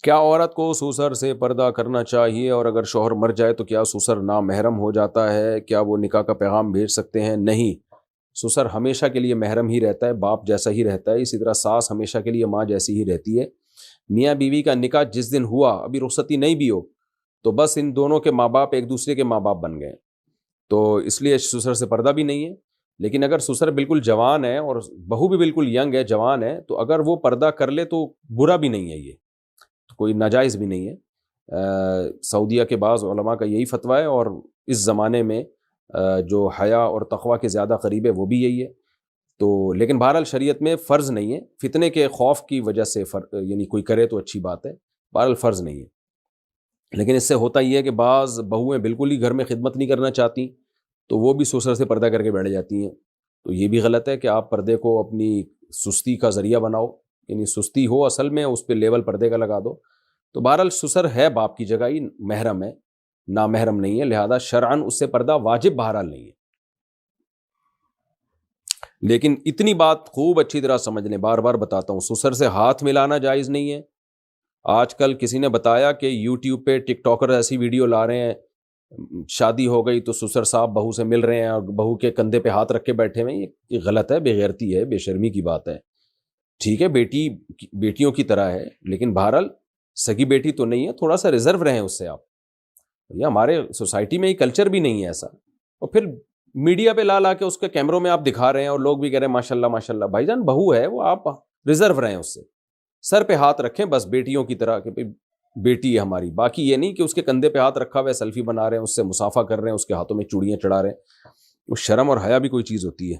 کیا عورت کو سسر سے پردہ کرنا چاہیے، اور اگر شوہر مر جائے تو کیا سسر نامحرم ہو جاتا ہے؟ کیا وہ نکاح کا پیغام بھیج سکتے ہیں؟ نہیں، سسر ہمیشہ کے لیے محرم ہی رہتا ہے، باپ جیسا ہی رہتا ہے، اسی طرح ساس ہمیشہ کے لیے ماں جیسی ہی رہتی ہے۔ میاں بیوی کا نکاح جس دن ہوا، ابھی رخصتی نہیں بھی ہو، تو بس ان دونوں کے ماں باپ ایک دوسرے کے ماں باپ بن گئے، تو اس لیے سسر سے پردہ بھی نہیں ہے۔ لیکن اگر سسر بالکل جوان ہے اور بہو بھی بالکل ینگ ہے، جوان ہے، تو اگر وہ پردہ کر لے تو برا بھی نہیں ہے، یہ تو کوئی ناجائز بھی نہیں ہے۔ سعودیہ کے بعض علماء کا یہی فتویٰ ہے، اور اس زمانے میں جو حیا اور تقویٰ کے زیادہ قریب ہے وہ بھی یہی ہے۔ تو لیکن بہرحال شریعت میں فرض نہیں ہے، فتنے کے خوف کی وجہ سے یعنی کوئی کرے تو اچھی بات ہے، بہرحال فرض نہیں ہے۔ لیکن اس سے ہوتا یہ ہے کہ بعض بہویں بالکل ہی گھر میں خدمت نہیں کرنا چاہتی، تو وہ بھی سسر سے پردہ کر کے بیٹھ جاتی ہیں، تو یہ بھی غلط ہے کہ آپ پردے کو اپنی سستی کا ذریعہ بناؤ، یعنی سستی ہو اصل میں اس پہ لیول پردے کا لگا دو۔ تو بہرحال سسر ہے باپ کی جگہ ہی محرم ہے، نامحرم نہیں ہے، لہذا شرعاً اس سے پردہ واجب بہرحال نہیں ہے۔ لیکن اتنی بات خوب اچھی طرح سمجھ لیں، بار بار بتاتا ہوں، سسر سے ہاتھ ملانا جائز نہیں ہے۔ آج کل کسی نے بتایا کہ یوٹیوب پہ ٹک ٹاکر ایسی ویڈیو لا رہے ہیں، شادی ہو گئی تو سسر صاحب بہو سے مل رہے ہیں اور بہو کے کندھے پہ ہاتھ رکھ کے بیٹھے ہوئے ہیں، یہ غلط ہے، بے غیرتی ہے، بے شرمی کی بات ہے۔ ٹھیک ہے، بیٹیوں کی طرح ہے، لیکن بہرحال سگی بیٹی تو نہیں ہے، تھوڑا سا ریزرو رہیں اس سے آپ۔ یہ ہمارے سوسائٹی میں یہ کلچر بھی نہیں ہے ایسا، اور پھر میڈیا پہ لا کے اس کے کیمروں میں آپ دکھا رہے ہیں اور لوگ بھی کہہ رہے ہیں ماشاء اللہ ماشاء اللہ۔ بھائی جان بہو ہے وہ، آپ ریزرو رہیں اس سے، سر پہ ہاتھ رکھیں بس بیٹیوں کی طرح، کہ بیٹی ہے ہماری، باقی یہ نہیں کہ اس کے کندھے پہ ہاتھ رکھا ہوا ہے، سیلفی بنا رہے ہیں، اس سے مصافحہ کر رہے ہیں، اس کے ہاتھوں میں چوڑیاں چڑھا رہے ہیں۔ وہ شرم اور حیا بھی کوئی چیز ہوتی ہے؟